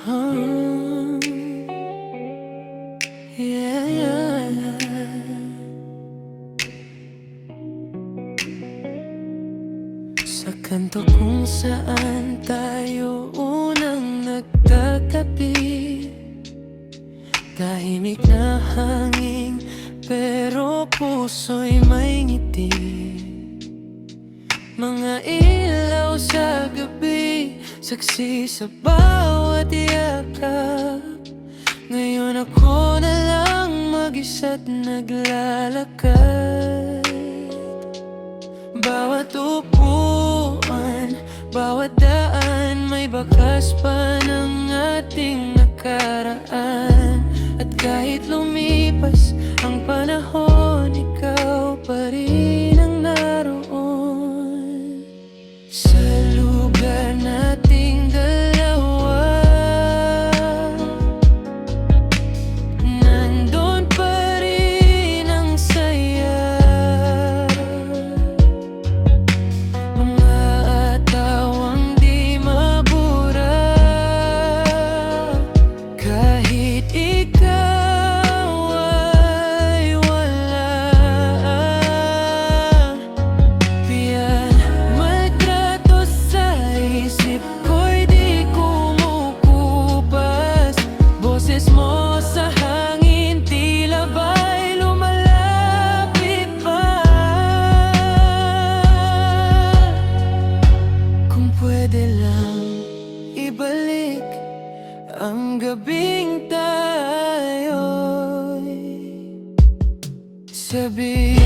Oh, yeah, yeah. Sa kanto kung saan tayo unang nagtatabi, tahimik na hangin pero puso'y may ngiti. Mga ilaw sa gabi, saksi sa bawat yakap. Ngayon ako na lang mag-isa't naglalakad. Bawat upuan, bawat daan, may bakas pa ng ating nakaraan. At kahit lumipas ang panahon, ikaw pa rin ang naroon. Sa lugar nating dalawa, nandun pa rin ang saya. Mga atawang di mabura, kahit ikaw ay wala. Piyan magtrato sa isip ko'y di kumukupas. Boses mo sa hangin, tila ba'y lumalapit pa. Kung pwede lang ibalik ang gabing tayo'y sabi.